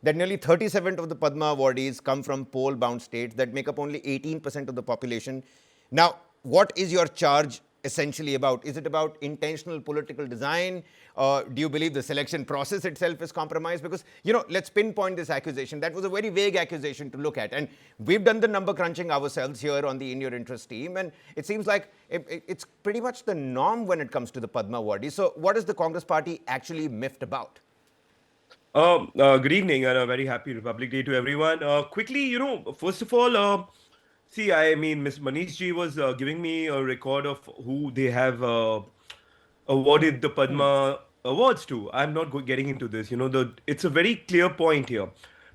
that nearly 37% of the Padma awardees come from poll-bound states that make up only 18% of the population. Now, what is your charge essentially about? Is it about intentional political design? Do you believe the selection process itself is compromised? Because, let's pinpoint this accusation. That was a very vague accusation to look at. And we've done the number crunching ourselves here on the In Your Interest team. And it seems like it's pretty much the norm when it comes to the Padma awardees. So what is the Congress party actually miffed about? Good evening and a very happy Republic Day to everyone. Quickly, first of all, see, I mean, Ms. Manish ji was giving me a record of who they have awarded the Padma awards to. I'm not getting into this. It's a very clear point here.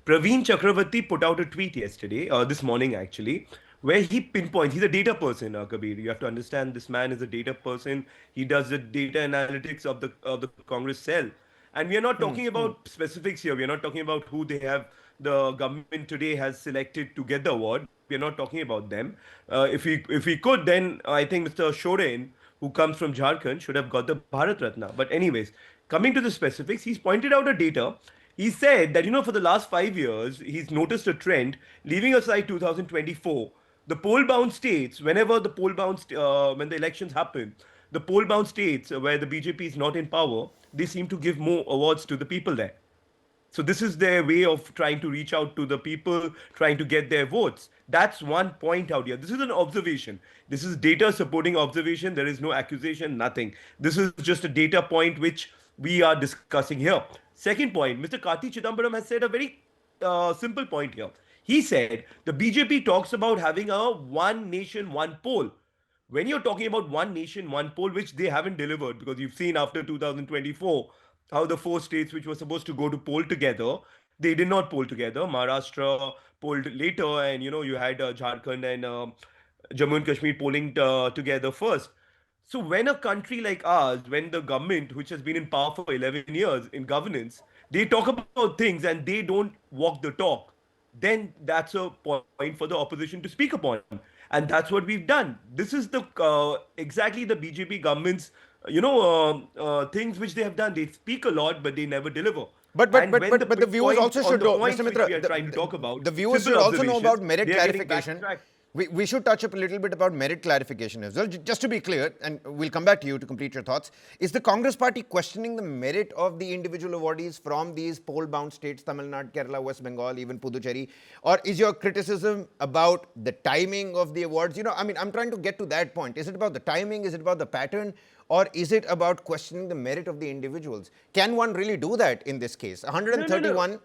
Praveen Chakravarti put out a tweet yesterday, this morning actually, where he pinpoints. He's a data person, Kabir. You have to understand this man is a data person. He does the data analytics of the Congress cell. And we are not talking about specifics here. We are not talking about who they have. The government today has selected to get the award. We are not talking about them. If we could, then I think Mr. Shoren, who comes from Jharkhand, should have got the Bharat Ratna. But anyways, coming to the specifics, he's pointed out a data. He said that for the last 5 years, he's noticed a trend. Leaving aside 2024, the poll-bound states, whenever the when the elections happen, the poll-bound states where the BJP is not in power, they seem to give more awards to the people there. So this is their way of trying to reach out to the people, trying to get their votes. That's one point out here. This is an observation. This is data supporting observation. There is no accusation, nothing. This is just a data point which we are discussing here. Second point, Mr. Karti Chidambaram has said a very simple point here. He said the BJP talks about having a one nation, one poll. When you're talking about one nation, one poll, which they haven't delivered, because you've seen after 2024 how the 4 states which were supposed to go to poll together, they did not poll together. Maharashtra polled later, and you had Jharkhand and Jammu and Kashmir polling together first. So when a country like ours, when the government, which has been in power for 11 years in governance, they talk about things and they don't walk the talk, then that's a point for the opposition to speak upon. And that's what we've done. This is the exactly the BJP government's, things which they have done. They speak a lot, but they never deliver. But the viewers also should know, Mr. Mitra, we are trying to talk about, the viewers should simple also know about observations, merit they are getting clarification. backtracked. We should touch up a little bit about merit clarification as well. Just to be clear, and we'll come back to you to complete your thoughts. Is the Congress party questioning the merit of the individual awardees from these poll-bound states, Tamil Nadu, Kerala, West Bengal, even Puducherry? Or is your criticism about the timing of the awards? I'm trying to get to that point. Is it about the timing? Is it about the pattern? Or is it about questioning the merit of the individuals? Can one really do that in this case? 131...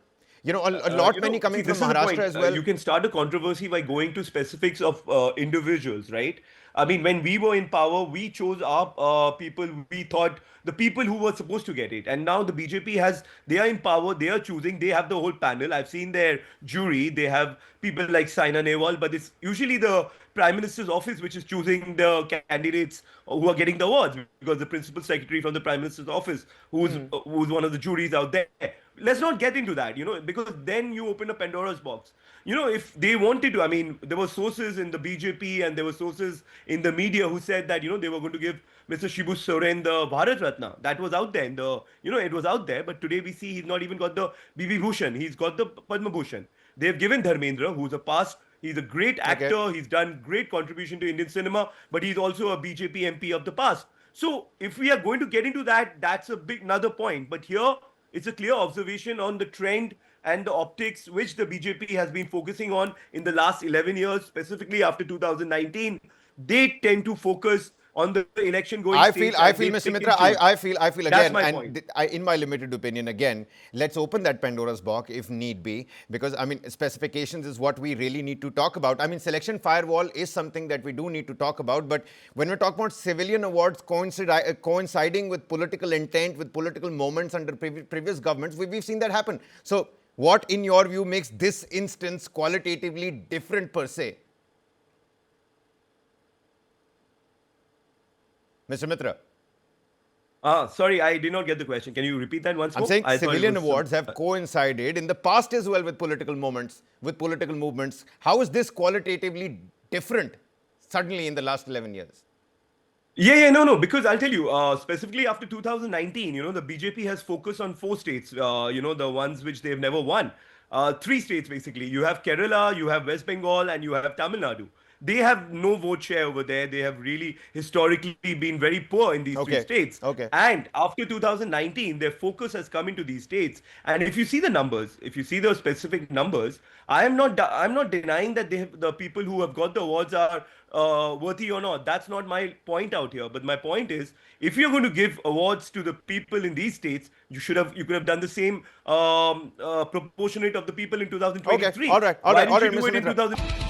No. A lot many coming from Maharashtra as well. You can start a controversy by going to specifics of individuals, right? I mean, when we were in power, we chose our people. We thought the people who were supposed to get it. And now the BJP they are in power, they are choosing, they have the whole panel. I've seen their jury. They have people like Saina Nehwal, but it's usually the Prime Minister's office which is choosing the candidates who are getting the awards, because the principal secretary from the Prime Minister's office, who's one of the juries out there. Let's not get into that, because then you open a Pandora's box. If they wanted to, I mean, there were sources in the BJP and there were sources in the media who said that, they were going to give Mr. Shibu Soren the Bharat Ratna. That was out there. It was out there. But today we see he's not even got the BB Bhushan. He's got the Padma Bhushan. They've given Dharmendra, who's a past, he's a great actor. Okay. He's done great contribution to Indian cinema, but he's also a BJP MP of the past. So if we are going to get into that, that's another point. But here, it's a clear observation on the trend and the optics which the BJP has been focusing on in the last 11 years, specifically after 2019. They tend to focus on the election going. I feel, Mr. Mitra, I feel again, and in my limited opinion, again, let's open that Pandora's box if need be, because specifications is what we really need to talk about. Selection firewall is something that we do need to talk about, but when we're talking about civilian awards coinciding with political intent, with political moments under previous governments, we've seen that happen. So what, in your view, makes this instance qualitatively different per se? Mr. Mitra. Sorry, I did not get the question. Can you repeat that once more? I'm saying civilian awards have coincided in the past as well with political moments, with political movements. How is this qualitatively different suddenly in the last 11 years? No, because I'll tell you, specifically after 2019, the BJP has focused on four states, the ones which they've never won. Three states, basically. You have Kerala, you have West Bengal, and you have Tamil Nadu. They have no vote share over there. They have really historically been very poor in these three Okay. states. Okay. And after 2019, their focus has come into these states. And if you see the numbers, if you see the specific numbers, I'm not denying that the people who have got the awards are worthy or not. That's not my point out here. But my point is, if you're going to give awards to the people in these states, you could have done the same proportionate of the people in Okay. 2023. All right. All Why right. All didn't you right, do Mr. it in Mitra. 2000?